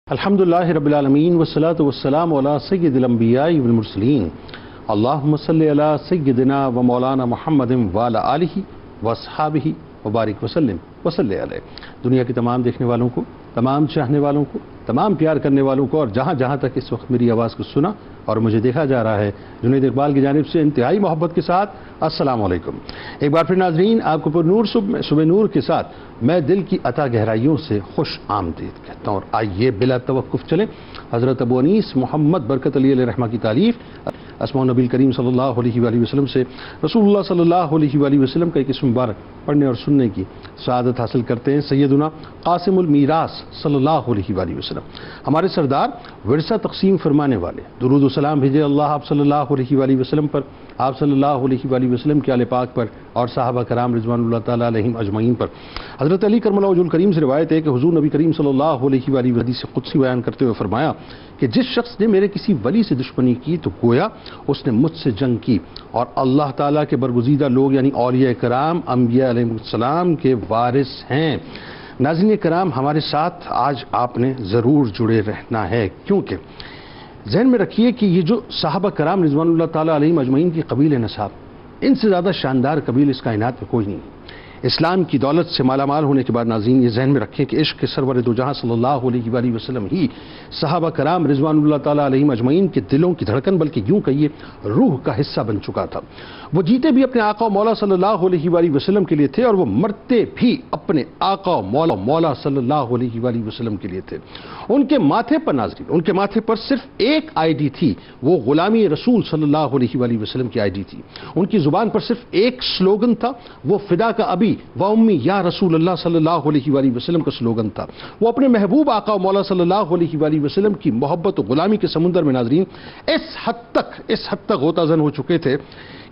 الحمدللہ رب العالمین والصلاة والسلام علی سید الانبیاء والمرسلین اللہم صلی علی سیدنا و مولانا محمد وعلی آلہ واصحابہ وبارک وسلم وصلی علیہ۔ دنیا کے تمام دیکھنے والوں کو، تمام چاہنے والوں کو، تمام پیار کرنے والوں کو اور جہاں جہاں تک اس وقت میری آواز کو سنا اور مجھے دیکھا جا رہا ہے، جنید اقبال کی جانب سے انتہائی محبت کے ساتھ السلام علیکم۔ ایک بار پھر ناظرین، آپ کو پر نور صبح نور کے ساتھ میں دل کی عطا گہرائیوں سے خوش آمدید کہتا ہوں، اور آئیے بلا توقف چلیں حضرت ابو انیس محمد برکت علی علیہ رحمہ کی تعریف اسماء نبی کریم صلی اللہ علیہ وآلہ وسلم سے رسول اللہ صلی اللہ علیہ وآلہ وسلم کا ایک اسم مبارک پڑھنے اور سننے کی سعادت حاصل کرتے ہیں۔ سیدنا قاسم المیراث صلی اللہ علیہ وآلہ وسلم، ہمارے سردار ورثہ تقسیم فرمانے والے، درود و سلام بھیجے اللہ آپ صلی اللہ علیہ وآلہ وسلم پر، آپ صلی اللہ علیہ وآلہ وسلم کے آل پاک پر اور صحابہ کرام رضوان اللہ تعالیٰ علیہم اجمعین پر۔ حضرت علی کرم اللہ وجہ الکریم سے روایت ہے کہ حضور نبی کریم صلی اللہ علیہ وآلہ وسلم حدیث قدسی بیان کرتے ہوئے فرمایا کہ جس شخص نے میرے کسی ولی سے دشمنی کی تو گویا اس نے مجھ سے جنگ کی، اور اللہ تعالیٰ کے برگزیدہ لوگ یعنی اولیاء کرام انبیاء علیہ السلام کے وارث ہیں۔ ناظرین کرام، ہمارے ساتھ آج آپ نے ضرور جڑے رہنا ہے، کیونکہ ذہن میں رکھیے کہ یہ جو صحابہ کرام رضوان اللہ تعالیٰ علیہم اجمعین کی قبیل نساب، ان سے زیادہ شاندار قبیل اس کائنات میں کوئی نہیں۔ اسلام کی دولت سے مالا مال ہونے کے بعد ناظرین یہ ذہن میں رکھیں کہ عشق کے سرور دو جہاں صلی اللہ علیہ وآلہ وسلم ہی صحابہ کرام رضوان اللہ تعالیٰ علیہم اجمعین کے دلوں کی دھڑکن بلکہ یوں کہیے روح کا حصہ بن چکا تھا۔ وہ جیتے بھی اپنے آقا و مولا صلی اللہ علیہ وآلہ وسلم کے لیے تھے، اور وہ مرتے بھی اپنے آقا و مولا صلی اللہ علیہ وآلہ وسلم کے لیے تھے۔ ان کے ماتھے پر ناظرین، ان کے ماتھے پر صرف ایک آئی ڈی تھی، وہ غلامی رسول صلی اللہ علیہ وآلہ وسلم کی آئی ڈی تھی۔ ان کی زبان پر صرف ایک سلوگن تھا، وہ فدا کا ابی و امی یا رسول اللہ صلی اللہ علیہ وآلہ وسلم کا سلوگن تھا۔ وہ اپنے محبوب آقا و مولا صلی اللہ علیہ وآلہ وسلم کی محبت و غلامی کے سمندر میں ناظرین اس حد تک غوطہ زن ہو چکے تھے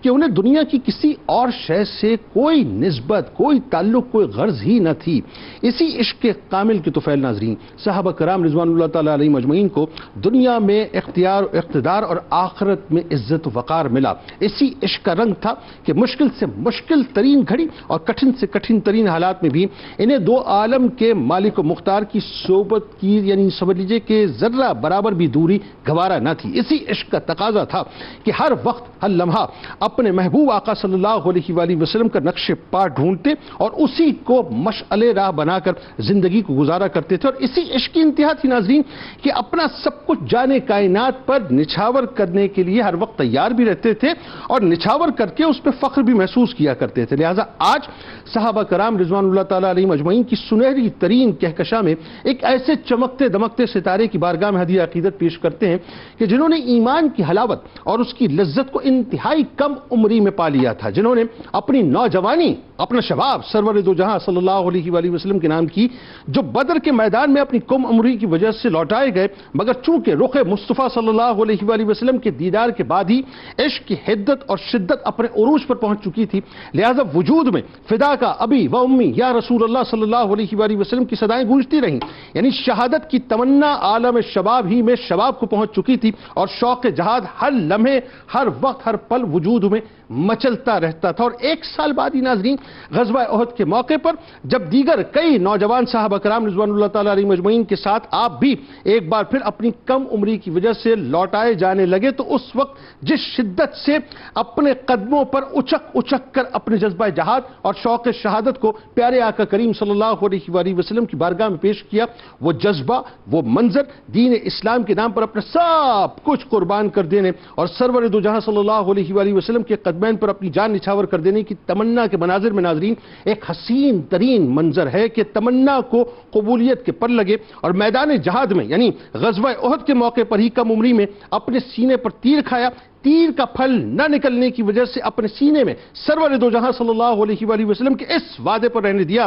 کہ انہیں دنیا کی کسی اور شے سے کوئی نسبت، کوئی تعلق، کوئی غرض ہی نہ تھی۔ اسی عشق کامل کے طفیل ناظرین صحابہ کرام رضوان اللہ تعالیٰ علیہ مجمعین کو دنیا میں اقتدار اور آخرت میں عزت و وقار ملا۔ اسی عشق کا رنگ تھا کہ مشکل سے مشکل ترین گھڑی اور کٹھن سے کٹھن ترین حالات میں بھی انہیں دو عالم کے مالک و مختار کی صحبت کی، یعنی سمجھ لیجیے کہ ذرہ برابر بھی دوری گوارا نہ تھی۔ اسی عشق کا تقاضا تھا کہ ہر وقت ہر لمحہ اپنے محبوب آقا صلی اللہ علیہ وآلہ وسلم کا نقش پا ڈھونڈتے اور اسی کو مشعل راہ بنا کر زندگی کو گزارا کرتے تھے۔ اور اسی عشق کی انتہا تھی ناظرین کہ اپنا سب کچھ جانے کائنات پر نچھاور کرنے کے لیے ہر وقت تیار بھی رہتے تھے، اور نچھاور کر کے اس پہ فخر بھی محسوس کیا کرتے تھے۔ لہٰذا آج صحابہ کرام رضوان اللہ تعالیٰ علیہ مجمعین کی سنہری ترین کہکشاں میں ایک ایسے چمکتے دمکتے ستارے کی بارگاہ میں ہدیہ عقیدت پیش کرتے ہیں کہ جنہوں نے ایمان کی حلاوت اور اس کی لذت کو انتہائی کم عمری میں پا لیا تھا، جنہوں نے اپنی نوجوانی، اپنا شباب سرور دو جہاں صلی اللہ علیہ وآلہ وسلم کے نام کی، جو بدر کے میدان میں اپنی کم عمری کی وجہ سے لوٹائے گئے، مگر چونکہ رخ مصطفیٰ صلی اللہ علیہ وآلہ وسلم کے دیدار کے بعد ہی عشق کی حدت اور شدت اپنے عروج پر پہنچ چکی تھی، لہذا وجود میں فدا کا ابی و امی یا رسول اللہ صلی اللہ علیہ وآلہ وسلم کی صدائیں گونجتی رہیں، یعنی شہادت کی تمنا عالم شباب ہی میں شباب کو پہنچ چکی تھی، اور شوق جہاد ہر لمحے، ہر وقت، ہر پل وجود میں مچلتا رہتا تھا۔ اور ایک سال بعد ہی ناظرین غزوہ احد کے موقع پر جب دیگر کئی نوجوان صحابہ کرام رضوان اللہ تعالیٰ علیہ مجمعین کے ساتھ آپ بھی ایک بار پھر اپنی کم عمری کی وجہ سے لوٹائے جانے لگے، تو اس وقت جس شدت سے اپنے قدموں پر اچک کر اپنے جذبہ جہاد اور شوق شہادت کو پیارے آقا کریم صلی اللہ علیہ وآلہ وسلم کی بارگاہ میں پیش کیا، وہ جذبہ، وہ منظر دین اسلام کے نام پر اپنا سب کچھ قربان کر دینے اور سرور دو جہاں صلی اللہ علیہ وآلہ وسلم کے قدمین پر اپنی جان نچھاور کر دینے کی تمنا کے مناظر میں ناظرین ایک حسین ترین منظر ہے کہ تمنا کو قبولیت کے پر لگے، اور میدان جہاد میں یعنی غزوہ احد کے موقع پر ہی کم عمری میں اپنے سینے پر تیر کھایا، تیر کا پھل نہ نکلنے کی وجہ سے اپنے سینے میں سرور دو جہاں صلی اللہ علیہ وآلہ وسلم کے اس وعدے پر رہنے دیا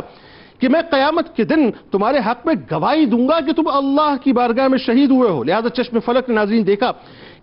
کہ میں قیامت کے دن تمہارے حق میں گواہی دوں گا کہ تم اللہ کی بارگاہ میں شہید ہوئے ہو۔ لہذا چشم فلک نے ناظرین دیکھا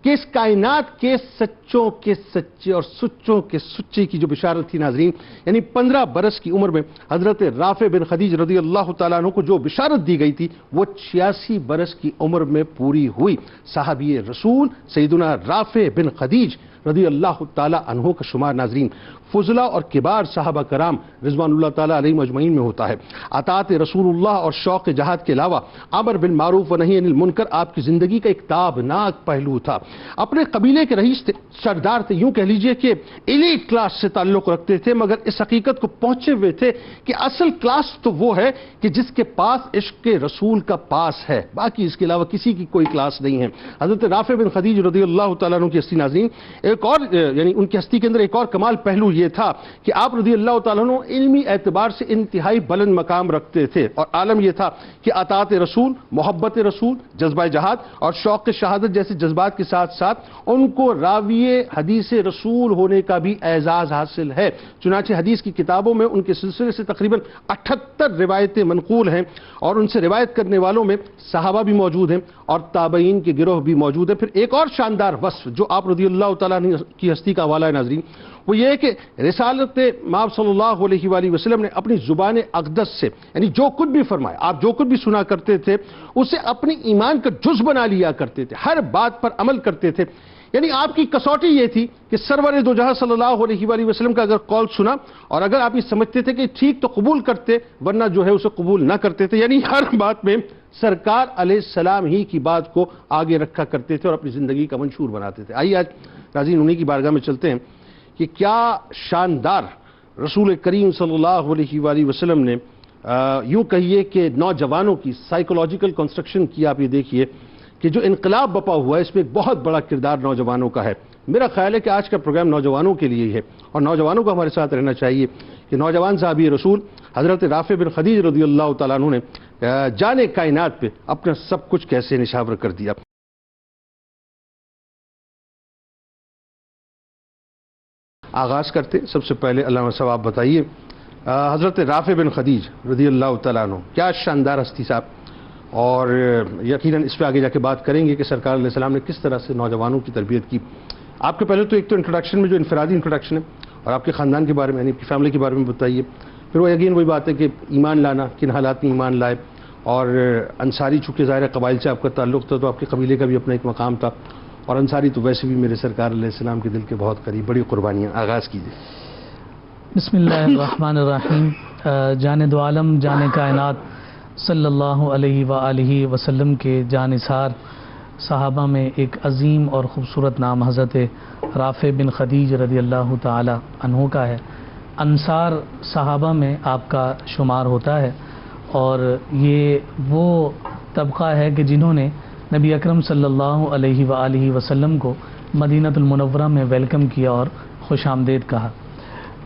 کہ اس کائنات کے سچوں کے سچے اور سچوں کے سچے کی جو بشارت تھی ناظرین، یعنی 15 برس کی عمر میں حضرت رافع بن خدیج رضی اللہ تعالیٰ عنہ کو جو بشارت دی گئی تھی وہ 86 برس کی عمر میں پوری ہوئی۔ صحابی رسول سیدنا رافع بن خدیج رضی اللہ تعالیٰ عنہ کا شمار ناظرین فضلا اور کبار صحابہ کرام رضوان اللہ تعالیٰ علیہ مجمعین میں ہوتا ہے۔ اطاعت رسول اللہ اور شوق جہاد کے علاوہ امر بالمعروف و نہی عن المنکر آپ کی زندگی کا ایک تابناک پہلو تھا۔ اپنے قبیلے کے رئیس تھے، سردار تھے، یوں کہہ لیجئے کہ ایلیٹ کلاس سے تعلق رکھتے تھے، مگر اس حقیقت کو پہنچے ہوئے تھے کہ اصل کلاس تو وہ ہے کہ جس کے پاس عشق رسول کا پاس ہے، باقی اس کے علاوہ کسی کی کوئی کلاس نہیں ہے۔ حضرت رافع بن خدیج رضی اللہ تعالیٰ عنہ کی ہستی ناظرین، ایک اور یعنی ان کی ہستی کے اندر ایک اور کمال پہلو یہ تھا کہ آپ رضی اللہ تعالیٰ عنہ علمی اعتبار سے انتہائی بلند مقام رکھتے تھے، اور عالم یہ تھا کہ اطاعت رسول، محبت رسول، جذبہ جہاد اور شوق شہادت جیسے جذبات کے ساتھ ساتھ ان کو راوی حدیث رسول ہونے کا بھی اعزاز حاصل ہے۔ چنانچہ حدیث کی کتابوں میں ان کے سلسلے سے تقریباً 78 روایتیں منقول ہیں، اور ان سے روایت کرنے والوں میں صحابہ بھی موجود ہیں اور تابعین کے گروہ بھی موجود ہیں۔ پھر ایک اور شاندار وصف جو آپ رضی اللہ تعالیٰ کی ہستی کا حوالہ ہے ناظرین، وہ یہ ہے کہ رسالت مآب صلی اللہ علیہ وآلہ وسلم نے اپنی زبان اقدس سے یعنی جو کچھ بھی فرمایا، آپ جو کچھ بھی سنا کرتے تھے اسے اپنی ایمان کا جز بنا لیا کرتے تھے، ہر بات پر عمل کرتے تھے۔ یعنی آپ کی کسوٹی یہ تھی کہ سرور دو جہاں صلی اللہ علیہ وآلہ وسلم کا اگر قول سنا اور اگر آپ یہ سمجھتے تھے کہ ٹھیک تو قبول کرتے، ورنہ جو ہے اسے قبول نہ کرتے تھے، یعنی ہر بات میں سرکار علیہ السلام ہی کی بات کو آگے رکھا کرتے تھے اور اپنی زندگی کا منشور بناتے تھے۔ آئیے آج ناظرین انہی کی بارگاہ میں چلتے ہیں کہ کیا شاندار رسول کریم صلی اللہ علیہ وآلہ وسلم نے یوں کہیے کہ نوجوانوں کی سائیکولوجیکل کنسٹرکشن کی۔ آپ یہ دیکھیے کہ جو انقلاب بپا ہوا ہے اس میں ایک بہت بڑا کردار نوجوانوں کا ہے۔ میرا خیال ہے کہ آج کا پروگرام نوجوانوں کے لیے ہی ہے، اور نوجوانوں کو ہمارے ساتھ رہنا چاہیے کہ نوجوان صحابی رسول حضرت رافع بن خدیج رضی اللہ تعالیٰ عنہ نے جان کائنات پہ اپنا سب کچھ کیسے نشاور کر دیا۔ آغاز کرتے سب سے پہلے علامہ صاحب آپ بتائیے، حضرت رافع بن خدیج رضی اللہ تعالیٰ عنہ کیا شاندار ہستی صاحب، اور یقیناً اس پہ آگے جا کے بات کریں گے کہ سرکار علیہ السلام نے کس طرح سے نوجوانوں کی تربیت کی۔ آپ کے پہلے تو ایک تو انٹروڈکشن میں جو انفرادی انٹروڈکشن ہے اور آپ کے خاندان کے بارے میں یعنی آپ کی فیملی کے بارے میں بتائیے، پھر وہ اگین وہی بات ہے کہ ایمان لانا، کن حالات میں ایمان لائے، اور انصاری چونکہ ظاہر قبائل سے آپ کا تعلق تھا تو آپ کے قبیلے کا بھی اپنا ایک مقام تھا، اور انصاری تو ویسے بھی میرے سرکار علیہ السلام کے دل کے بہت قریب، بڑی قربانیاں۔ آغاز کیجیے۔ بسم اللہ الرحمن الرحیم۔ جان دو عالم، جان کائنات صلی اللہ علیہ وآلہ وسلم کے جانثار صحابہ میں ایک عظیم اور خوبصورت نام حضرت رافع بن خدیج رضی اللہ تعالی عنہ کا ہے۔ انصار صحابہ میں آپ کا شمار ہوتا ہے، اور یہ وہ طبقہ ہے کہ جنہوں نے نبی اکرم صلی اللہ علیہ وآلہ وسلم کو مدینہ المنورہ میں ویلکم کیا اور خوش آمدید کہا۔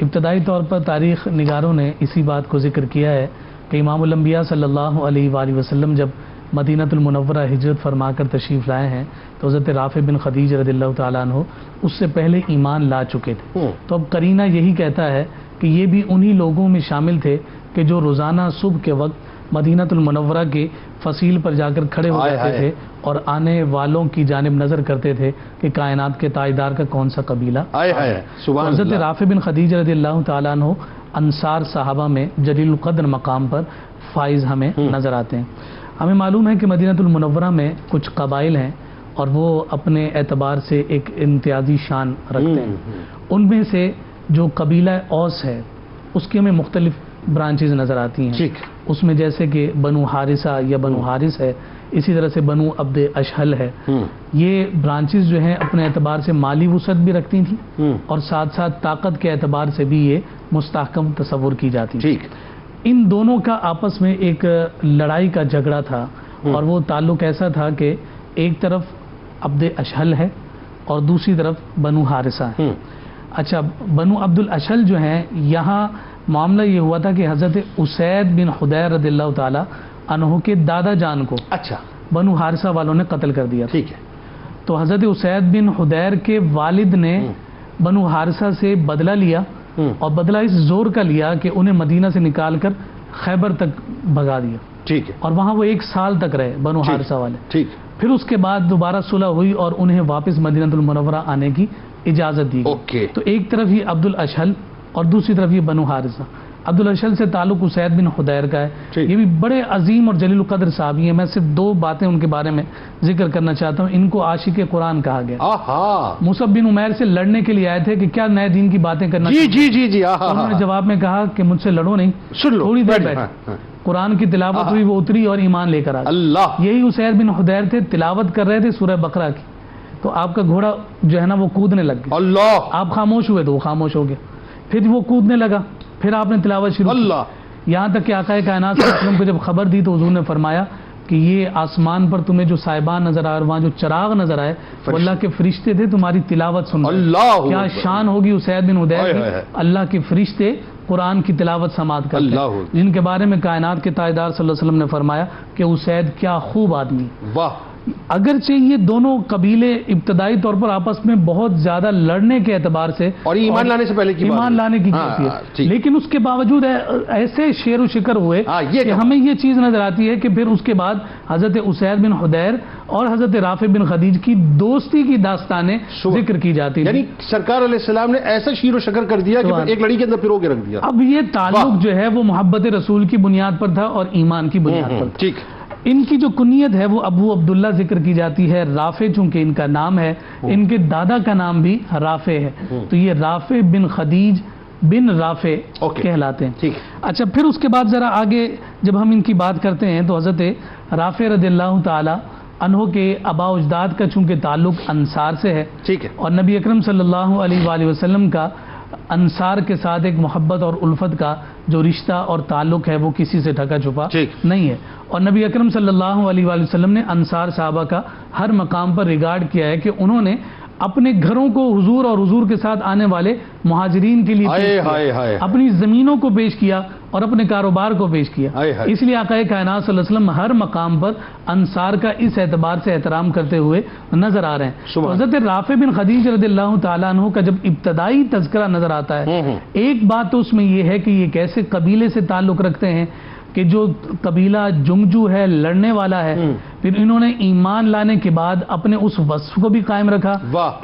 ابتدائی طور پر تاریخ نگاروں نے اسی بات کو ذکر کیا ہے کہ امام الانبیاء صلی اللہ علیہ وآلہ وسلم جب مدینہ المنورہ ہجرت فرما کر تشریف لائے ہیں تو حضرت رافع بن خدیج رضی اللہ تعالیٰ عنہ اس سے پہلے ایمان لا چکے تھے۔ تو اب قرینہ یہی کہتا ہے کہ یہ بھی انہی لوگوں میں شامل تھے کہ جو روزانہ صبح کے وقت مدینہ المنورہ کے فصیل پر جا کر کھڑے ہو جاتے تھے اور آنے والوں کی جانب نظر کرتے تھے کہ کائنات کے تاجدار کا کون سا قبیلہ۔ حضرت رافع بن خدیج رضی اللہ تعالیٰ عنہ انصار صحابہ میں جلیل القدر مقام پر فائز ہمیں نظر آتے ہیں۔ ہمیں معلوم ہے کہ مدینہ المنورہ میں کچھ قبائل ہیں اور وہ اپنے اعتبار سے ایک امتیازی شان رکھتے ہیں۔ ان میں سے جو قبیلہ اوس ہے اس کی ہمیں مختلف برانچز نظر آتی ہیں، اس میں جیسے کہ بنو حارثہ یا بنو حارث ہے، اسی طرح سے بنو عبد اشہل ہے۔ یہ برانچز جو ہیں اپنے اعتبار سے مالی وسعت بھی رکھتی تھیں اور ساتھ ساتھ طاقت کے اعتبار سے بھی یہ مستحکم تصور کی جاتی تھی۔ ان دونوں کا آپس میں ایک لڑائی کا جھگڑا تھا، اور وہ تعلق ایسا تھا کہ ایک طرف عبد اشہل ہے اور دوسری طرف بنو حارثہ ہے۔ اچھا، بنو عبد الاشہل جو ہیں، یہاں معاملہ یہ ہوا تھا کہ حضرت اسید بن حدیر رضی اللہ تعالی عنہ کے دادا جان کو بنو حارثہ والوں نے قتل کر دیا۔ تو حضرت اسید بن حدیر کے والد نے بنو حارثہ سے بدلہ لیا، اور بدلہ اس زور کا لیا کہ انہیں مدینہ سے نکال کر خیبر تک بھگا دیا، اور وہاں وہ 1 سال تک رہے بنو حارثہ والے۔ پھر اس کے بعد دوبارہ صلح ہوئی اور انہیں واپس مدینہ المنورہ آنے کی اجازت دی گئی۔ تو ایک طرف یہ عبد الاشہل اور دوسری طرف یہ بنو حارثہ۔ عبداللہ اشل سے تعلق اسید بن حدیر کا ہے، یہ بھی بڑے عظیم اور جلیل القدر صحابی ہیں. میں صرف 2 باتیں ان کے بارے میں ذکر کرنا چاہتا ہوں. ان کو عاشق قرآن کہا گیا. مصعب بن عمیر سے لڑنے کے لیے آئے تھے کہ کیا نئے دین کی باتیں کرنا چاہتے ہیں. انہوں نے جواب میں کہا کہ مجھ سے لڑو نہیں، تھوڑی دیر بیٹھے. قرآن کی تلاوت ہوئی، وہ اتری اور ایمان لے کر آ گئے. یہی اسید بن حدیر تھے، تلاوت کر رہے تھے سورہ بقرہ کی، تو آپ کا گھوڑا جو ہے نا وہ کودنے لگ گیا. آپ خاموش ہوئے تو وہ خاموش ہو گیا. پھر وہ کودنے لگا، پھر آپ نے تلاوت شروع کی. یہاں تک کہ آقا کائنات صلی اللہ علیہ وسلم کو جب خبر دی تو حضور نے فرمایا کہ یہ آسمان پر تمہیں جو صاحبان نظر آئے اور وہاں جو چراغ نظر آئے وہ اللہ کے فرشتے تھے تمہاری تلاوت سن رہے. کیا شان ہوگی اسید بن حدیر کی. اللہ کے فرشتے قرآن کی تلاوت سماعت کرتے ہیں، جن کے بارے میں کائنات کے تاجدار صلی اللہ علیہ وسلم نے فرمایا کہ اسید کیا خوب آدمی. اگرچہ یہ دونوں قبیلے ابتدائی طور پر آپس میں بہت زیادہ لڑنے کے اعتبار سے اور ایمان لانے سے پہلے ایمان لانے کی کیفیت، لیکن اس کے باوجود ایسے شیر و شکر ہوئے کہ ہمیں یہ چیز نظر آتی ہے کہ پھر اس کے بعد حضرت اسید بن حدیر اور حضرت رافع بن خدیج کی دوستی کی داستانیں ذکر کی جاتی ہیں. یعنی سرکار علیہ السلام نے ایسا شیر و شکر کر دیا کہ ایک لڑی کے اندر پرو کے رکھ دیا. اب یہ تعلق جو ہے وہ محبت رسول کی بنیاد پر تھا اور ایمان کی بنیاد پر تھا. ٹھیک. ان کی جو کنیت ہے وہ ابو عبداللہ ذکر کی جاتی ہے. رافع چونکہ ان کا نام ہے، ان کے دادا کا نام بھی رافع ہے، تو یہ رافع بن خدیج بن رافع کہلاتے ہیں. اچھا، پھر اس کے بعد ذرا آگے جب ہم ان کی بات کرتے ہیں تو حضرت رافع رضی اللہ تعالی عنہ کے آباء و اجداد کا چونکہ تعلق انصار سے ہے، اور نبی اکرم صلی اللہ علیہ وآلہ وسلم کا انصار کے ساتھ ایک محبت اور الفت کا جو رشتہ اور تعلق ہے وہ کسی سے ڈھکا چھپا نہیں ہے. اور نبی اکرم صلی اللہ علیہ وآلہ وسلم نے انصار صحابہ کا ہر مقام پر ریگارڈ کیا ہے کہ انہوں نے اپنے گھروں کو حضور اور حضور کے ساتھ آنے والے مہاجرین کے لیے پیش کیا، اپنی زمینوں کو پیش کیا اور اپنے کاروبار کو پیش کیا. اس لیے آقا کائنات صلی اللہ علیہ وسلم ہر مقام پر انصار کا اس اعتبار سے احترام کرتے ہوئے نظر آ رہے ہیں. حضرت رافع بن خدیج رضی اللہ تعالیٰ عنہ کا جب ابتدائی تذکرہ نظر آتا ہے، ایک بات تو اس میں یہ ہے کہ یہ کیسے قبیلے سے تعلق رکھتے ہیں کہ جو قبیلہ جنگجو ہے، لڑنے والا ہے، پھر انہوں نے ایمان لانے کے بعد اپنے اس وصف کو بھی قائم رکھا،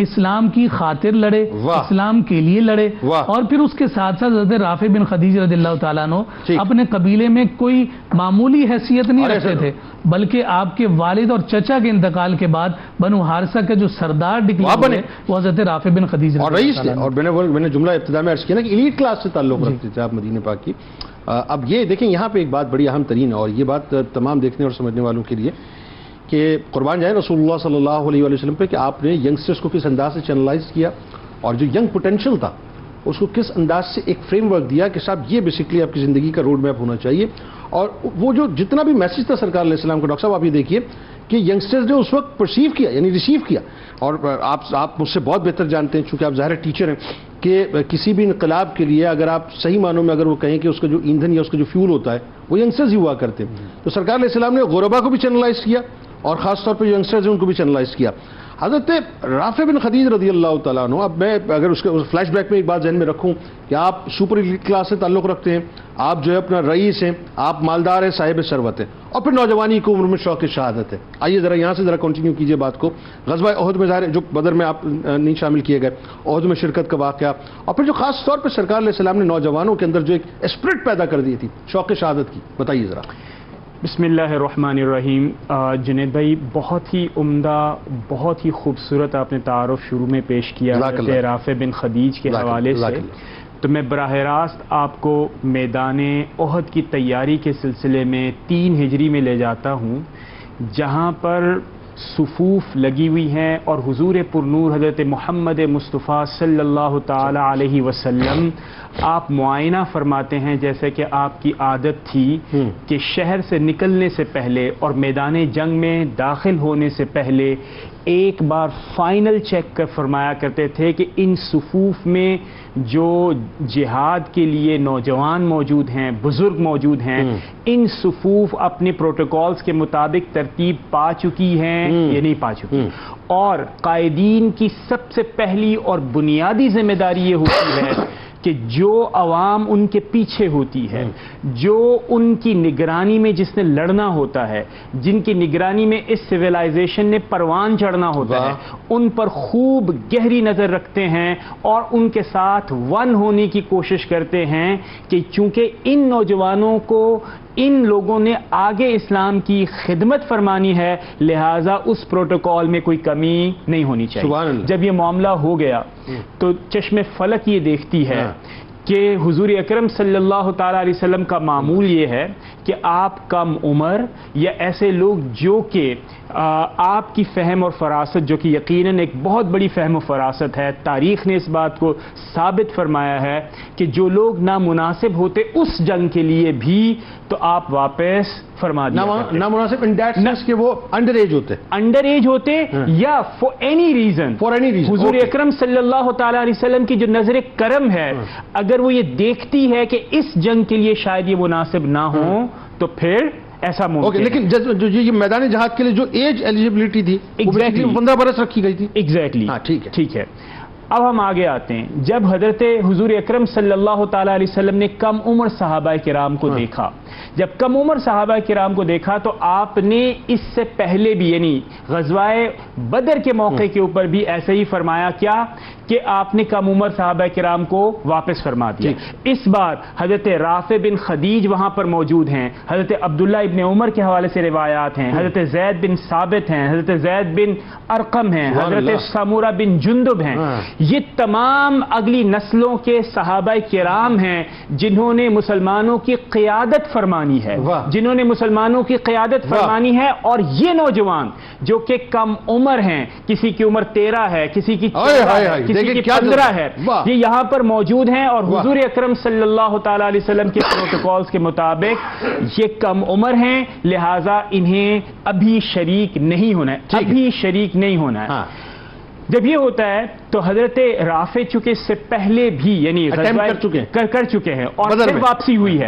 اسلام کی خاطر لڑے، اسلام کے لیے لڑے، اور پھر اس کے ساتھ ساتھ حضرت رافع بن خدیج رضی اللہ تعالیٰ عنہ اپنے قبیلے میں کوئی معمولی حیثیت نہیں رکھتے تھے، بلکہ آپ کے والد اور چچا کے انتقال کے بعد بنو حارثہ کا جو سردار ڈکلیئر ہوئے وہ حضرت رافع بن خدیج اور رئیس تھے. اور میں نے جملہ ابتدا میں عرض کیا نا کہ ایلیٹ کلاس سے تعلق رکھتے تھے آپ مدینہ پاک کی. اب یہ دیکھیں یہاں پہ ایک بات بڑی اہم ترین ہے، اور یہ بات تمام دیکھنے اور سمجھنے والوں کے لیے کہ قربان جائیں رسول اللہ صلی اللہ علیہ وآلہ وسلم پہ کہ آپ نے ینگسٹرز کو کس انداز سے چینلائز کیا اور جو ینگ پوٹینشیل تھا اس کو کس انداز سے ایک فریم ورک دیا کہ صاحب یہ بیسکلی آپ کی زندگی کا روڈ میپ ہونا چاہیے. اور وہ جو جتنا بھی میسج تھا سرکار علیہ السلام کو، ڈاکٹر صاحب آپ یہ دیکھیے کہ ینگسٹرز نے اس وقت پرسیو کیا، یعنی ریسیو کیا. اور آپ مجھ سے بہت بہتر جانتے ہیں چونکہ آپ ظاہر ٹیچر ہیں کہ کسی بھی انقلاب کے لیے اگر آپ صحیح معنوں میں اگر وہ کہیں کہ اس کا جو ایندھن یا اس کا جو فیول ہوتا ہے وہ ینگسٹرز ہی ہوا کرتے ہیں. تو سرکار علیہ السلام نے غربا کو بھی چینلائز کیا اور خاص طور پہ جو ینگسٹرز ہیں ان کو بھی چینلائز کیا. حضرت رافع بن خدیج رضی اللہ تعالیٰ عنہ، اب میں اگر اس کے فلیش بیک میں ایک بات ذہن میں رکھوں کہ آپ سپر ایلیٹ کلاس سے تعلق رکھتے ہیں، آپ جو ہے اپنا رئیس ہیں، آپ مالدار ہیں، صاحب ثروت ہیں، اور پھر نوجوانی کی عمر میں شوق شہادت ہے. آئیے ذرا یہاں سے ذرا کنٹینیو کیجئے بات کو. غزوہ احد میں ظاہر جو بدر میں آپ نہیں شامل کیے گئے، احد میں شرکت کا واقعہ، اور پھر جو خاص طور پہ سرکار علیہ السلام نے نوجوانوں کے اندر جو ایک اسپرٹ پیدا کر دی تھی شوق شہادت کی، بتائیے ذرا. بسم اللہ الرحمن الرحیم. جنید بھائی بہت ہی عمدہ، بہت ہی خوبصورت آپ نے تعارف شروع میں پیش کیا رافع بن خدیج کے حوالے سے. تو میں براہ راست آپ کو میدان احد کی تیاری کے سلسلے میں 3 ہجری میں لے جاتا ہوں، جہاں پر صفوف لگی ہوئی ہیں اور حضور پرنور حضرت محمد مصطفیٰ صلی اللہ تعالی علیہ وسلم آپ معائنہ فرماتے ہیں جیسے کہ آپ کی عادت تھی کہ شہر سے نکلنے سے پہلے اور میدان جنگ میں داخل ہونے سے پہلے ایک بار فائنل چیک کر فرمایا کرتے تھے کہ ان صفوف میں جو جہاد کے لیے نوجوان موجود ہیں، بزرگ موجود ہیں، ان صفوف اپنے پروٹوکولز کے مطابق ترتیب پا چکی ہیں یا نہیں پا چکی. اور قائدین کی سب سے پہلی اور بنیادی ذمہ داری یہ ہوتی ہے کہ جو عوام ان کے پیچھے ہوتی ہے، جو ان کی نگرانی میں جس نے لڑنا ہوتا ہے، جن کی نگرانی میں اس سویلائزیشن نے پروان چڑھنا ہوتا ہے، ان پر خوب گہری نظر رکھتے ہیں اور ان کے ساتھ ون ہونے کی کوشش کرتے ہیں کہ چونکہ ان نوجوانوں کو ان لوگوں نے آگے اسلام کی خدمت فرمانی ہے، لہٰذا اس پروٹوکول میں کوئی کمی نہیں ہونی چاہیے۔ جب یہ معاملہ ہو گیا تو چشم فلک یہ دیکھتی ہے کہ حضور اکرم صلی اللہ تعالیٰ علیہ وسلم کا معمول یہ ہے کہ آپ کم عمر یا ایسے لوگ جو کہ آپ کی فہم اور فراست، جو کہ یقیناً ایک بہت بڑی فہم و فراست ہے، تاریخ نے اس بات کو ثابت فرمایا ہے کہ جو لوگ نامناسب ہوتے اس جنگ کے لیے بھی تو آپ واپس فرما دیا کرتے۔ نامناسب ان دیٹ سینس کہ وہ انڈر ایج ہوتے یا فار اینی ریزن حضور اکرم صلی اللہ تعالیٰ علیہ وسلم کی جو نظر کرم ہے، اگر وہ یہ دیکھتی ہے کہ اس جنگ کے لیے شاید یہ مناسب نہ ہو تو پھر ایسا ممکن ہے۔ لیکن جو یہ میدان جہاد کے لیے جو ایج ایلیجبلٹی تھی 15 برس رکھی گئی تھی۔ ایگزیکٹلی، ٹھیک ہے۔ اب ہم آگے آتے ہیں، جب حضرت حضور اکرم صلی اللہ تعالیٰ علیہ وسلم نے کم عمر صحابہ کرام کو دیکھا، جب کم عمر صحابہ کرام کو دیکھا تو آپ نے اس سے پہلے بھی یعنی غزوہ بدر کے موقع کے اوپر بھی ایسے ہی فرمایا کیا کہ آپ نے کم عمر صحابہ کرام کو واپس فرما دیا۔ اس بار حضرت رافع بن خدیج وہاں پر موجود ہیں، حضرت عبداللہ ابن عمر کے حوالے سے روایات ہیں، حضرت زید بن ثابت ہیں، حضرت زید بن ارقم ہیں، حضرت سمورہ بن جندب ہیں۔ یہ تمام اگلی نسلوں کے صحابہ کرام ہیں جنہوں نے مسلمانوں کی قیادت فرمانی ہے، جنہوں نے مسلمانوں کی قیادت فرمانی ہے، اور یہ نوجوان جو کہ کم عمر ہیں، کسی کی عمر 13 ہے، کسی کی 14 ہے، کسی کی 15 ہے، یہ یہاں پر موجود ہیں اور حضور اکرم صلی اللہ تعالیٰ علیہ وسلم کے پروٹوکولز کے مطابق یہ کم عمر ہیں، لہٰذا انہیں ابھی شریک نہیں ہونا ہے، ابھی شریک نہیں ہونا ہے۔ جب یہ ہوتا ہے تو حضرت رافع چونکہ اس سے پہلے بھی یعنی کر چکے ہیں اور پھر واپسی ہوئی ہے،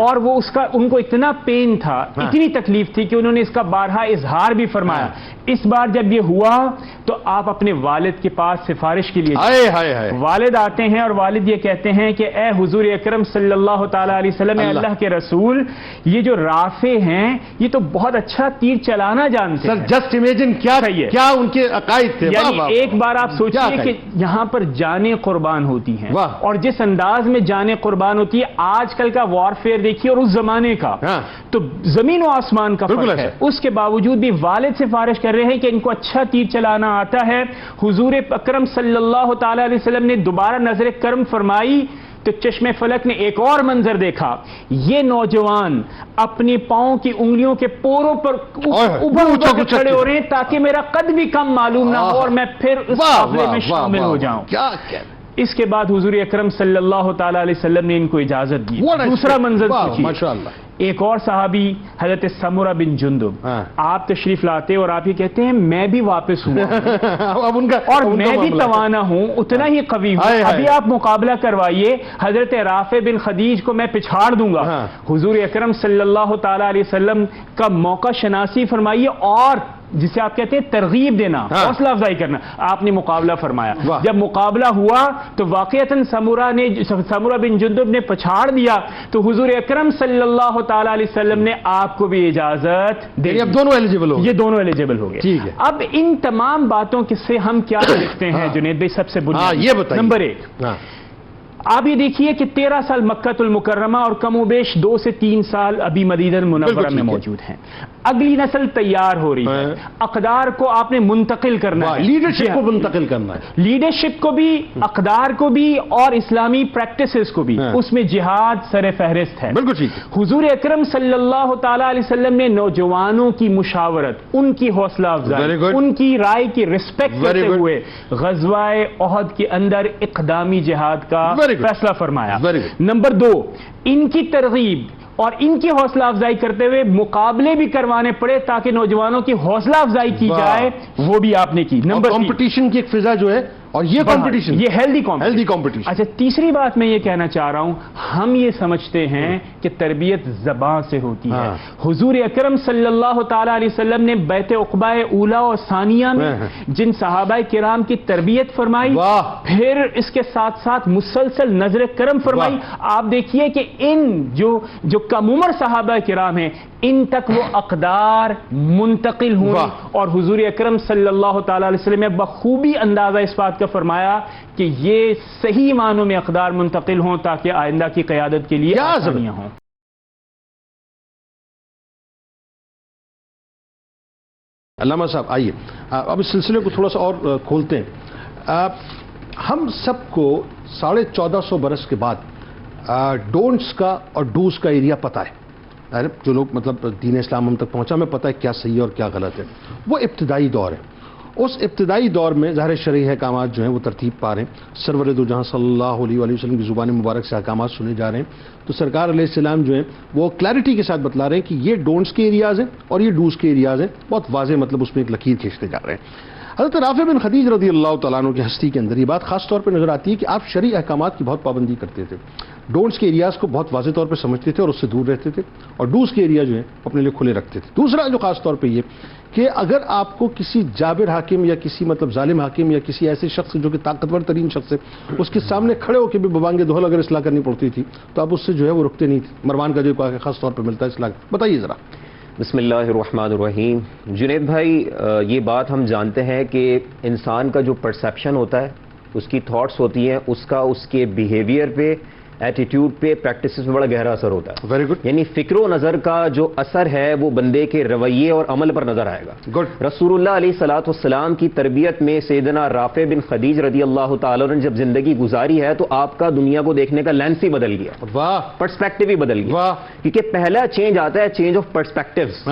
اور وہ اس کا ان کو اتنا پین تھا، اتنی تکلیف تھی کہ انہوں نے اس کا بارہا اظہار بھی فرمایا۔ اس بار جب یہ ہوا تو آپ اپنے والد کے پاس سفارش کے لیے والد آتے ہیں اور والد یہ کہتے ہیں کہ اے حضور اکرم صلی اللہ تعالیٰ علیہ وسلم، اللہ کے رسول، یہ جو رافع ہیں یہ تو بہت اچھا تیر چلانا جانتے ہیں۔ جسٹ امیجن کیا ان کے عقائد تھے۔ ایک بار آپ سوچیے کہ یہاں پر جانیں قربان ہوتی ہیں، اور جس انداز میں جانیں قربان ہوتی ہے، آج کل کا وارفیئر دیکھیے اور اس زمانے کا تو زمین و آسمان کا فرق ہے۔ اس کے باوجود بھی والد سفارش کر رہے ہیں کہ ان کو اچھا تیر چلانا آتا ہے۔ حضور اکرم صلی اللہ تعالی علیہ وسلم نے دوبارہ نظر کرم فرمائی تو چشم فلک نے ایک اور منظر دیکھا، یہ نوجوان اپنی پاؤں کی انگلیوں کے پوروں پر ابھر کے کھڑے ہو رہے ہیں تاکہ میرا قد بھی کم معلوم نہ ہو اور میں پھر اس قافلے میں شامل ہو جاؤں۔ اس کے بعد حضور اکرم صلی اللہ تعالی علیہ وسلم نے ان کو اجازت دی۔ دوسرا منظر سوچیے، ایک اور صحابی حضرت سمورہ بن جندب، آپ تشریف لاتے اور آپ یہ کہتے ہیں میں بھی واپس ہوں اور میں بھی توانا ہوں، اتنا ہی قوی ہوں، ابھی آپ مقابلہ کروائیے، حضرت رافع بن خدیج کو میں پچھاڑ دوں گا۔ حضور اکرم صلی اللہ تعالی علیہ وسلم کا موقع شناسی فرمائیے اور جسے آپ کہتے ہیں ترغیب دینا، حوصلہ افزائی کرنا، آپ نے مقابلہ فرمایا۔ جب مقابلہ ہوا تو واقعتاً سمورہ بن جندب نے پچھاڑ دیا تو حضور اکرم صلی اللہ تعالیٰ علیہ وسلم نے آپ کو بھی اجازت دی، اب دونوں ایلیجیبل ہو، یہ دونوں ایلیجیبل ہو گئے۔ اب ان تمام باتوں سے ہم کیا دیکھتے ہیں جنید بھائی؟ سب سے بنیادی نمبر 1، آپ یہ دیکھیے کہ 13 سال مکہ المکرمہ اور کم و بیش 2 سے 3 سال ابھی مدینہ المنورہ میں موجود ہیں۔ اگلی نسل تیار ہو رہی ہے، اقدار کو آپ نے منتقل کرنا ہے، لیڈرشپ کو منتقل کرنا ہے، لیڈرشپ کو بھی، اقدار کو بھی، اور اسلامی پریکٹسز کو بھی، اس میں جہاد سر فہرست ہے۔ بالکل ٹھیک ہے۔ حضور اکرم صلی اللہ تعالی علیہ وسلم نے نوجوانوں کی مشاورت، ان کی حوصلہ افزائی، ان کی رائے کی رسپیکٹ کرتے ہوئے غزوہ احد کے اندر اقدامی جہاد کا فیصلہ فرمایا۔ نمبر 2، ان کی ترغیب اور ان کی حوصلہ افزائی کرتے ہوئے مقابلے بھی کروانے پڑے تاکہ نوجوانوں کی حوصلہ افزائی کی جائے، وہ بھی آپ نے کی۔ نمبر 3، کمپٹیشن کی ایک فضا جو ہے اور یہ کمپٹیشن، یہ ہیلدی کمپٹیشن. اچھا، تیسری بات میں یہ کہنا چاہ رہا ہوں، ہم یہ سمجھتے ہیں کہ تربیت زبان سے ہوتی ہے. حضور اکرم صلی اللہ تعالی علیہ وسلم نے بیت عقبہ اولا اور ثانیہ میں جن صحابہ کرام کی تربیت فرمائی، پھر اس کے ساتھ ساتھ مسلسل نظر کرم فرمائی. آپ دیکھیے کہ ان جو کم عمر صحابہ کرام ہیں ان تک وہ اقدار منتقل ہوئے، اور حضور اکرم صلی اللہ تعالی علیہ وسلم نے بخوبی اندازہ اس بات کا فرمایا کہ یہ صحیح معنوں میں اقدار منتقل ہوں تاکہ آئندہ کی قیادت کے لیے آسانیاں ہوں. علامہ صاحب آئیے اب اس سلسلے کو تھوڑا سا اور کھولتے ہیں. ہم سب کو 1450 برس کے بعد ڈونٹس کا اور ڈوز کا ایریا پتہ ہے. جو لوگ مطلب دین اسلام ہم تک پہنچا، ہمیں پتہ ہے کیا صحیح ہے اور کیا غلط ہے. وہ ابتدائی دور ہے. اس ابتدائی دور میں ظاہر شرعی احکامات جو ہیں وہ ترتیب پا رہے ہیں. سرور دو جہاں صلی اللہ علیہ وآلہ وسلم کی زبان مبارک سے احکامات سنے جا رہے ہیں. تو سرکار علیہ السلام جو ہیں وہ کلیئرٹی کے ساتھ بتلا رہے ہیں کہ یہ ڈونٹس کے ایریاز ہیں اور یہ ڈوز کے ایریاز ہیں. بہت واضح مطلب اس میں ایک لکیر کھینچتے جا رہے ہیں. حضرت رافع بن خدیج رضی اللہ تعالیٰ عنہ کی ہستی کے اندر یہ بات خاص طور پہ نظر آتی ہے کہ آپ شرعی احکامات کی بہت پابندی کرتے تھے. ڈونٹس کے ایریاز کو بہت واضح طور پہ سمجھتے تھے اور اس سے دور رہتے تھے، اور ڈوز کے ایریا جو ہیں اپنے لیے کھلے رکھتے تھے. دوسرا جو خاص طور پہ یہ کہ اگر آپ کو کسی جابر حاکم یا کسی مطلب ظالم حاکم یا کسی ایسے شخص جو کہ طاقتور ترین شخص ہے اس کے سامنے کھڑے ہو کے بھی ببانگ دہل اگر اصلاح کرنی پڑتی تھی تو آپ اس سے جو ہے وہ رکتے نہیں تھے. مروان کا جو خاص طور پہ ملتا ہے اصلاح. بتائیے ذرا. بسم اللہ الرحمن الرحیم. جنید بھائی، یہ بات ہم جانتے ہیں کہ انسان کا جو پرسیپشن ہوتا ہے، اس کی تھاٹس ہوتی ہیں، اس کا اس کے بیہیویئر پہ، ایٹیٹیوڈ پہ، پریکٹسز پہ بڑا گہرا اثر ہوتا ہے. Very good. یعنی فکر و نظر کا جو اثر ہے وہ بندے کے رویے اور عمل پر نظر آئے گا. گڈ. رسول اللہ علیہ الصلوۃ والسلام کی تربیت میں سیدنا رافع بن خدیج رضی اللہ تعالیٰ نے جب زندگی گزاری ہے تو آپ کا دنیا کو دیکھنے کا لینس ہی بدل گیا. واہ. پرسپیکٹو ہی بدل گیا. واہ. کیونکہ پہلا چینج آتا ہے change of perspectives,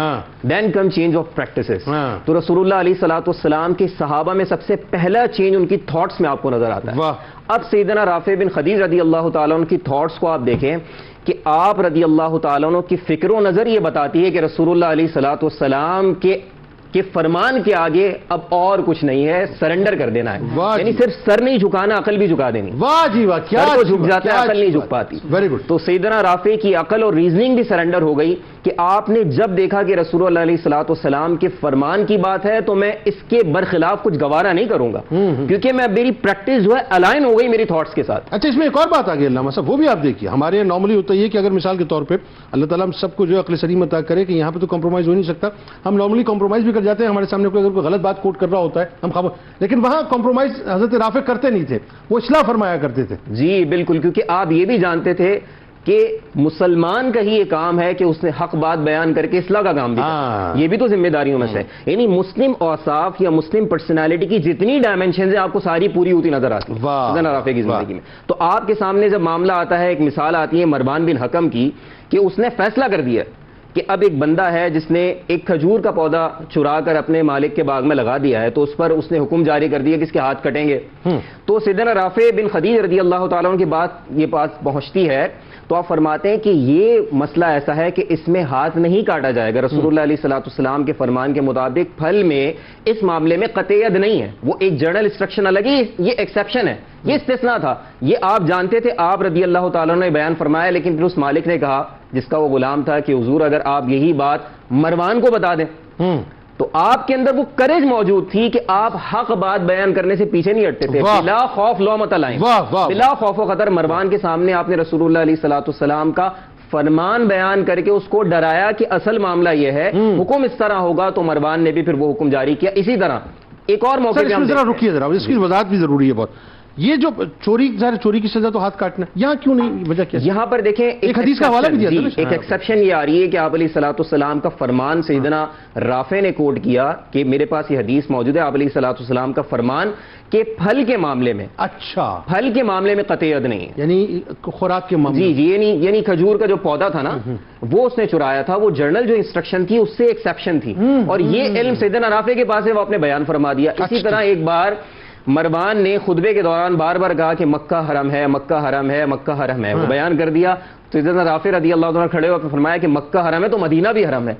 then come change of practices. تو رسول اللہ علیہ الصلوۃ والسلام کے صحابہ میں سب سے پہلا چینج ان کی تھاٹس میں آپ کو نظر آتا ہے. واہ. اب سیدنا رافع بن خدیج رضی اللہ تعالیٰ عنہ کی تھاٹس کو آپ دیکھیں کہ آپ رضی اللہ تعالیٰ عنہ کی فکر و نظر یہ بتاتی ہے کہ رسول اللہ علیہ الصلوۃ والسلام کے فرمان کے آگے اب اور کچھ نہیں ہے، سرنڈر کر دینا ہے. یعنی صرف سر نہیں جھکانا، عقل بھی جھکا دینی. واہ جی واہ. کیا سر کو جھک جاتا ہے، عقل نہیں جھک پاتی. Very good. تو سیدنا رافع کی عقل اور ریزننگ بھی سرنڈر ہو گئی کہ آپ نے جب دیکھا کہ رسول اللہ علیہ الصلوۃ والسلام کے فرمان کی بات ہے تو میں اس کے برخلاف کچھ گوارا نہیں کروں گا، کیونکہ میں میری پریکٹس جو ہے الائن ہو گئی میری تھاٹس کے ساتھ. اچھا، اس میں ایک اور بات آ گئی علامہ صاحب، وہ بھی آپ دیکھیے. ہمارے یہاں نارملی ہوتا ہے کہ اگر مثال کے طور پہ اللہ تعالیٰ ہم سب کو جو عقل سلیم عطا کرے کہ یہاں پہ تو کمپرومائز ہو نہیں سکتا، ہم نارملی کمپرومائز بھی کر جاتے ہیں. ہمارے سامنے اگر کوئی غلط بات کوٹ کر رہا ہوتا ہے ہم خبر، لیکن وہاں کمپرومائز حضرت رافع کرتے نہیں تھے، وہ اصلاح فرمایا کرتے تھے. جی بالکل، کیونکہ آپ یہ بھی جانتے تھے کہ مسلمان کا ہی یہ کام ہے کہ اس نے حق بات بیان کر کے اصلاح کا کام بھی کرے. یہ بھی تو ذمہ داریوں میں سے. یعنی مسلم اوصاف یا مسلم پرسنالٹی کی جتنی ڈائمینشنز ہیں آپ کو ساری پوری ہوتی نظر آتی ہیں سیدنا رافع کی زندگی میں. تو آپ کے سامنے جب معاملہ آتا ہے، ایک مثال آتی ہے مروان بن حکم کی کہ اس نے فیصلہ کر دیا کہ اب ایک بندہ ہے جس نے ایک کھجور کا پودا چرا کر اپنے مالک کے باغ میں لگا دیا ہے، تو اس پر اس نے حکم جاری کر دیا کہ اس کے ہاتھ کٹیں گے. تو سیدنا رافع بن خدیج رضی اللہ تعالیٰ عنہ کی بات یہ بات پہنچتی ہے تو آپ فرماتے ہیں کہ یہ مسئلہ ایسا ہے کہ اس میں ہاتھ نہیں کاٹا جائے گا. رسول اللہ علیہ الصلوۃ والسلام کے فرمان کے مطابق پھل میں اس معاملے میں قطع ید نہیں ہے. وہ ایک جنرل انسٹرکشن الگ ہی، یہ ایکسیپشن ہے، یہ استثناء تھا. یہ آپ جانتے تھے، آپ رضی اللہ تعالیٰ نے بیان فرمایا. لیکن پھر اس مالک نے کہا جس کا وہ غلام تھا کہ حضور اگر آپ یہی بات مروان کو بتا دیں تو آپ کے اندر وہ کریج موجود تھی کہ آپ حق بات بیان کرنے سے پیچھے نہیں ہٹتے تھے. بلا خوف لومۃ لائم، بلا خوف و خطر مروان کے سامنے آپ نے رسول اللہ علیہ الصلوۃ والسلام کا فرمان بیان کر کے اس کو ڈرایا کہ اصل معاملہ یہ ہے، حکم اس طرح ہوگا. تو مروان نے بھی پھر وہ حکم جاری کیا. اسی طرح ایک اور موقع پہ ذرا رکیے، ذرا اس کی وضاحت بھی ضروری ہے بہت. یہ جو چوری کی سزا تو ہاتھ کاٹنا، یہاں کیوں نہیں، وجہ کیا؟ یہاں پر دیکھیں ایک حدیث کا حوالہ بھی دیا تھا. ایک ایکسیپشن یہ آ رہی ہے کہ آپ علیہ الصلوۃ والسلام کا فرمان سیدنا رافع نے کوٹ کیا کہ میرے پاس یہ حدیث موجود ہے، آپ علیہ الصلوۃ والسلام کا فرمان کہ پھل کے معاملے میں، اچھا پھل کے معاملے میں قطع ید نہیں ہے، یعنی خوراک کے معاملے. جی یعنی کھجور کا جو پودا تھا نا وہ اس نے چرایا تھا، وہ جرنل جو انسٹرکشن تھی اس سے ایکسیپشن تھی، اور یہ علم سیدنا رافع کے پاس ہے، وہ اپنے بیان فرما دیا. اسی طرح ایک بار مروان نے خطبے کے دوران بار بار کہا کہ مکہ حرم ہے، مکہ حرم ہے، مکہ حرم ہے، وہ بیان کر دیا. تو سیدنا رافع رضی اللہ عنہ کھڑے ہو کے فرمایا کہ مکہ حرم ہے تو مدینہ بھی حرم ہے.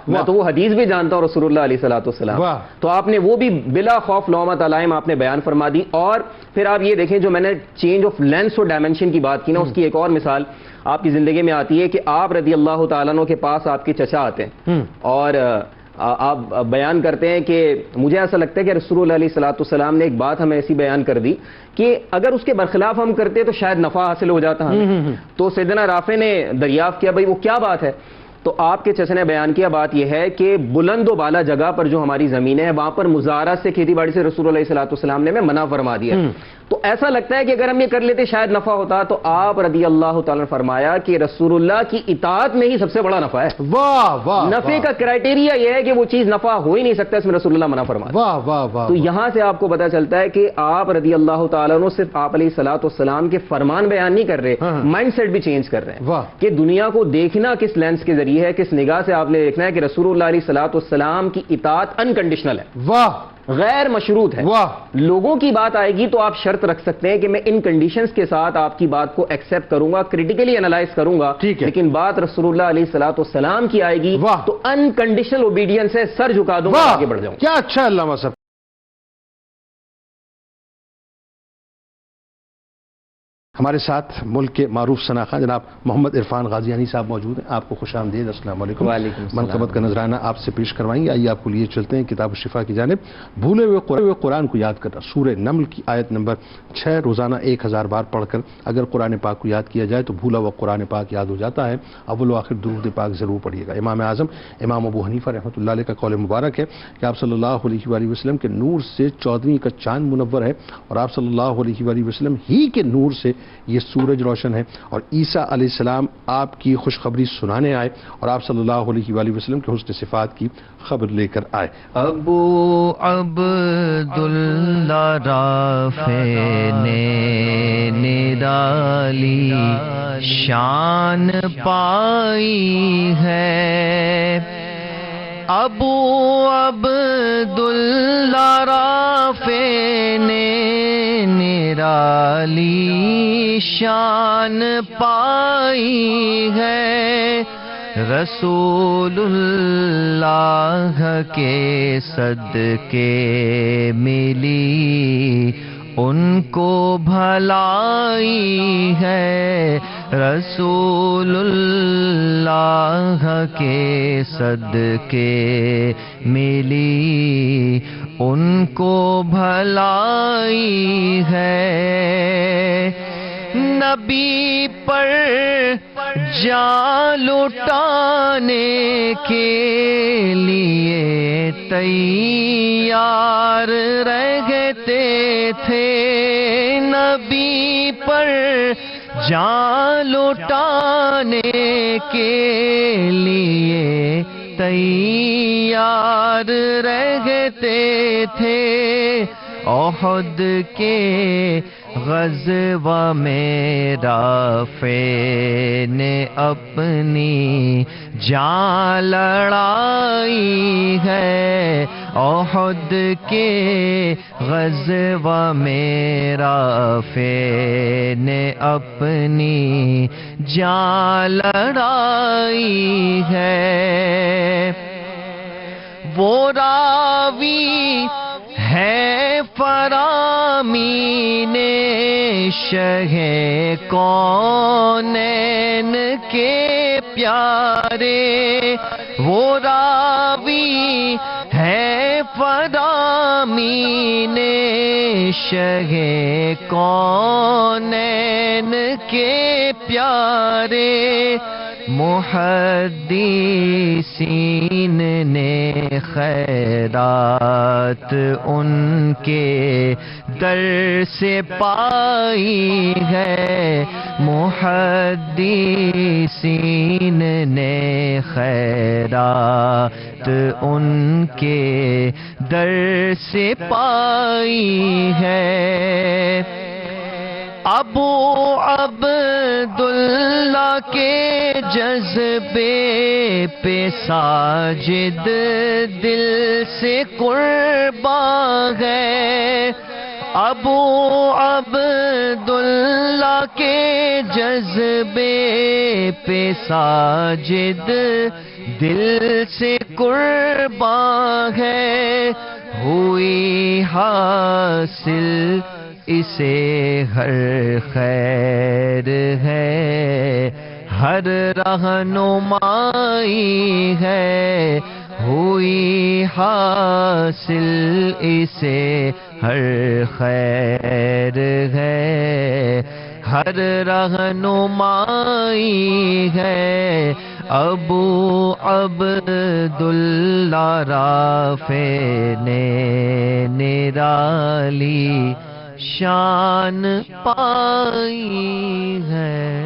میں تو وہ حدیث بھی جانتا ہوں رسول اللہ علیہ الصلوۃ والسلام. تو آپ نے وہ بھی بلا خوف لومۃ لائم آپ نے بیان فرما دی. اور پھر آپ یہ دیکھیں جو میں نے چینج آف لینس اور ڈائمینشن کی بات کی نا، اس کی ایک اور مثال آپ کی زندگی میں آتی ہے کہ آپ رضی اللہ تعالیٰ عنہ کے پاس آپ کے چچا آتے ہیں اور آپ بیان کرتے ہیں کہ مجھے ایسا لگتا ہے کہ رسول اللہ علیہ الصلوۃ والسلام نے ایک بات ہمیں ایسی بیان کر دی کہ اگر اس کے برخلاف ہم کرتے تو شاید نفع حاصل ہو جاتا ہمیں. تو سیدنا رافع نے دریافت کیا بھائی وہ کیا بات ہے. تو آپ کے چچا نے بیان کیا بات یہ ہے کہ بلند و بالا جگہ پر جو ہماری زمینیں ہیں وہاں پر مزارعت سے کھیتی باڑی سے رسول اللہ علیہ الصلوۃ والسلام نے ہمیں منع فرما دیا. تو ایسا لگتا ہے کہ اگر ہم یہ کر لیتے شاید نفع ہوتا. تو آپ رضی اللہ تعالیٰ نے فرمایا کہ رسول اللہ کی اطاعت میں ہی سب سے بڑا نفع ہے. نفع کا کرائٹیریا یہ ہے کہ وہ چیز نفع ہو ہی نہیں سکتا اس میں رسول اللہ منع فرمایا. تو یہاں سے آپ کو پتا چلتا ہے کہ آپ رضی اللہ تعالیٰ عنہ صرف آپ علیہ الصلوۃ والسلام کے فرمان بیان نہیں کر رہے، مائنڈ سیٹ بھی چینج کر رہے ہیں کہ دنیا کو دیکھنا کس لینس کے ذریعے ہے، کس نگاہ سے آپ نے دیکھنا ہے کہ رسول اللہ علیہ الصلوۃ والسلام کی اطاعت انکنڈیشنل ہے، غیر مشروط ہے. لوگوں کی بات آئے گی تو آپ شرط رکھ سکتے ہیں کہ میں ان کنڈیشنز کے ساتھ آپ کی بات کو ایکسپٹ کروں گا، کریٹیکلی انالائز کروں گا. لیکن بات رسول اللہ علیہ الصلوۃ والسلام کی آئے گی تو انکنڈیشنل اوبیڈینس ہے، سر جھکا دوں گا، آگے بڑھ جاؤں. کیا اچھا علامہ صاحب. ہمارے ساتھ ملک کے معروف شناخواں جناب محمد عرفان غازیانی صاحب موجود ہیں. آپ کو خوش آمدید. السلام علیکم. منقبت کا نذرانہ آپ سے پیش کروائیں گے. آئیے آپ کو لیے چلتے ہیں کتاب الشفا کی جانب. بھولے ہوئے قرآن کو یاد کرنا، سورہ نمل کی آیت نمبر 6 روزانہ 1000 بار پڑھ کر اگر قرآن پاک کو یاد کیا جائے تو بھولا ہوا قرآن پاک یاد ہو جاتا ہے. اول و آخر درود پاک ضرور پڑھیے گا. امام اعظم امام ابو حنیفہ رحمۃ اللہ علیہ کا قول مبارک ہے کہ آپ صلی اللہ علیہ وآلہ وسلم کے نور سے 14ویں کا چاند منور ہے اور آپ صلی اللہ علیہ وآلہ وسلم ہی کے نور سے یہ سورج روشن ہے. اور عیسیٰ علیہ السلام آپ کی خوشخبری سنانے آئے اور آپ صلی اللہ علیہ وآلہ وسلم کے حسن صفات کی خبر لے کر آئے. ابو عبداللہ رافع نے نرالی شان پائی ہے. ابو عبداللہ رافع نے نرالی شان پائی ہے. رسول اللہ کے صدقے ملی ان کو بھلائی ہے. رسول اللہ کے صدقے ملی ان کو بھلائی ہے. نبی پر جان لٹانے کے لیے تیار رہتے تھے. نبی پر جان لٹانے کے لیے تیار رہتے تھے. احد کے غزوہ میں رافع نے اپنی جان لڑائی ہے. احد کے غزوہ میں رافع نے اپنی جان لڑائی ہے. وہ راوی ہے فرامین شہ کونین کے پیارے. وہ راوی ہے فرامین شہ کونین کے پیارے. محدثین نے خیرات ان کے در سے پائی ہے. محدثین نے خیرات ان کے در سے پائی ہے. ابو عبداللہ کے جذبے پہ ساجد دل سے قرباں ہے. ابو عبداللہ کے جذبے پہ ساجد دل سے قرباں ہے، ہوئی حاصل اسے ہر خیر ہے، ہر رہنمائی ہے، ہوئی حاصل اسے ہر خیر ہے، ہر رہنمائی ہے۔ ابو عبداللہ رافع نے نرالی شان پائی ہے۔